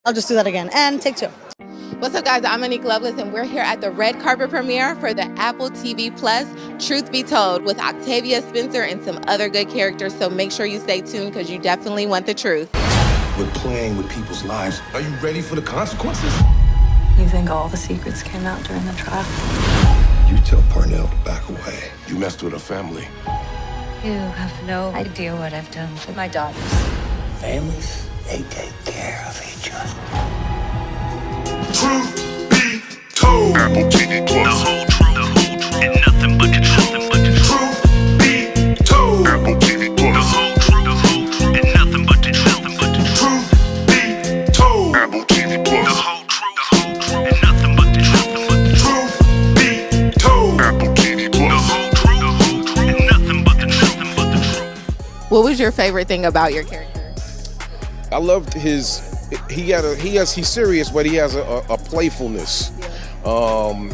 I'll just do that again. And take 2. What's up, guys? I'm Monique Loveless, and we're here at the red carpet premiere for the Apple TV Plus Truth Be Told with Octavia Spencer and some other good characters. So make sure you stay tuned because you definitely want the truth. We're playing with people's lives. Are you ready for the consequences? You think all the secrets came out during the trial? You tell Parnell to back away. You messed with her family. You have no idea what I've done to my daughters. Families, they take care of each other. Truth be told. Apple TV Plus. The whole truth, and nothing but the truth. Truth be told. Apple TV Plus. The whole truth, and nothing but the truth. Truth be told. Apple TV Plus. The whole truth, and nothing but the truth. Truth be told. Apple TV Plus. The whole truth, and nothing but the truth. What was your favorite thing about your character? I loved his. He's serious, but he has a playfulness. And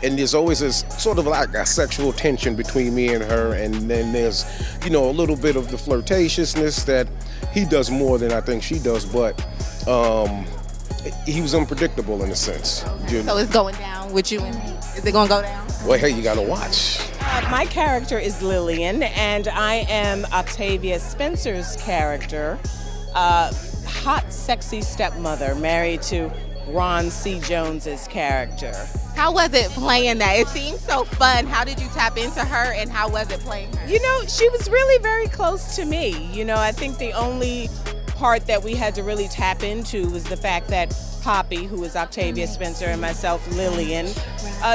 there's always this sort of like a sexual tension between me and her, and then there's, a little bit of the flirtatiousness that he does more than I think she does, but he was unpredictable in a sense. So it's going down with you and me. Is it going to go down? Well, hey, you gotta watch. My character is Lillian, and I am Octavia Spencer's character. Hot, sexy stepmother married to Ron C. Jones's character. How was it playing that? It seemed so fun. How did you tap into her, and how was it playing her? She was really very close to me. I think the only part that we had to really tap into was the fact that Poppy, who is Octavia Spencer, and myself, Lillian,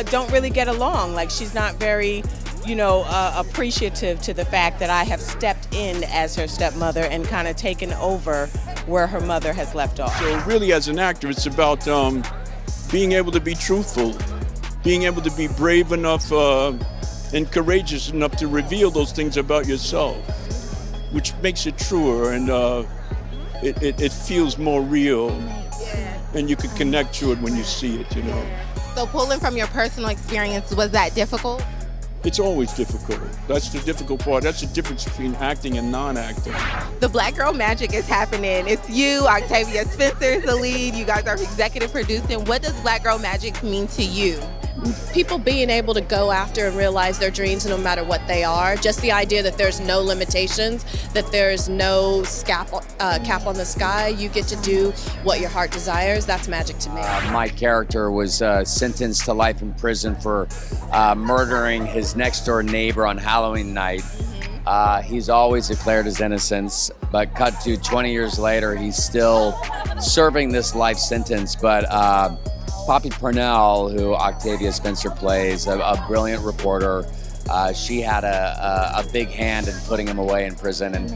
don't really get along. Like, she's not very appreciative to the fact that I have stepped in as her stepmother and kind of taken over where her mother has left off. So really, as an actor, it's about being able to be truthful, being able to be brave enough and courageous enough to reveal those things about yourself, which makes it truer, and it feels more real, and you can connect to it when you see it, So pulling from your personal experience, was that difficult? It's always difficult. That's the difficult part. That's the difference between acting and non-acting. The Black Girl Magic is happening. It's you, Octavia Spencer is the lead. You guys are executive producing. What does Black Girl Magic mean to you? People being able to go after and realize their dreams no matter what they are. Just the idea that there's no limitations, that there's no cap on the sky. You get to do what your heart desires. That's magic to me. My character was sentenced to life in prison for murdering his next door neighbor on Halloween night. He's always declared his innocence, but cut to 20 years later, he's still serving this life sentence. But Poppy Parnell, who Octavia Spencer plays, a brilliant reporter, she had a big hand in putting him away in prison. And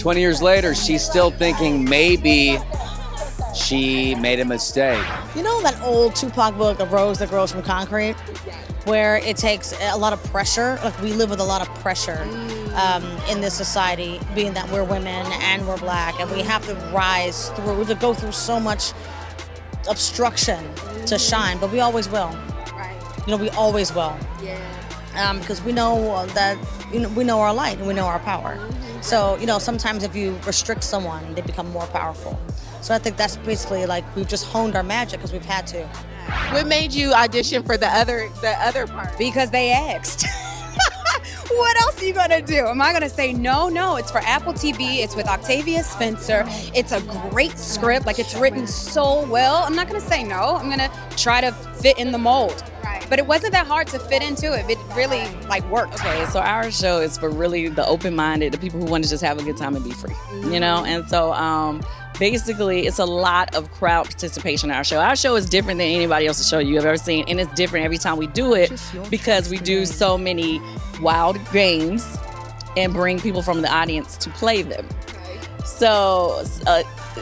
20 years later, she's still thinking maybe she made a mistake. You know that old Tupac book, The Rose That Grows from Concrete? Where it takes a lot of pressure. Like, we live with a lot of pressure in this society, being that we're women and we're Black, and we have to rise through, we have to go through so much obstruction to shine, but we always will. Right. We always will. Yeah. Because we know that, we know our light and we know our power. So, sometimes if you restrict someone, they become more powerful. So I think that's basically like we've just honed our magic because we've had to. What made you audition for the other part? Because they asked. What else are you gonna do? Am I gonna say no? No, it's for Apple TV. It's with Octavia Spencer. It's a great script. Like, it's written so well. I'm not gonna say no. I'm gonna try to fit in the mold. Right. But it wasn't that hard to fit into it. It really worked. Okay, so our show is for really the open-minded, the people who want to just have a good time and be free, And so basically, it's a lot of crowd participation in our show. Our show is different than anybody else's show you have ever seen, and it's different every time we do it because we do so many wild games and bring people from the audience to play them. So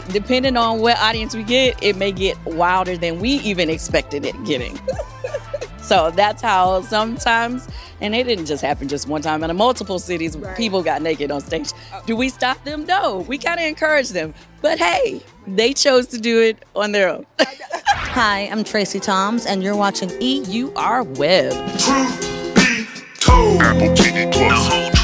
depending on what audience we get, it may get wilder than we even expected it getting. So that's how sometimes, and it didn't just happen just one time. In multiple cities, people got naked on stage. Do we stop them? No. We kind of encourage them. But hey, they chose to do it on their own. Hi, I'm Tracie Thoms, and you're watching EUR Web. Truth be told. Apple TV Plus.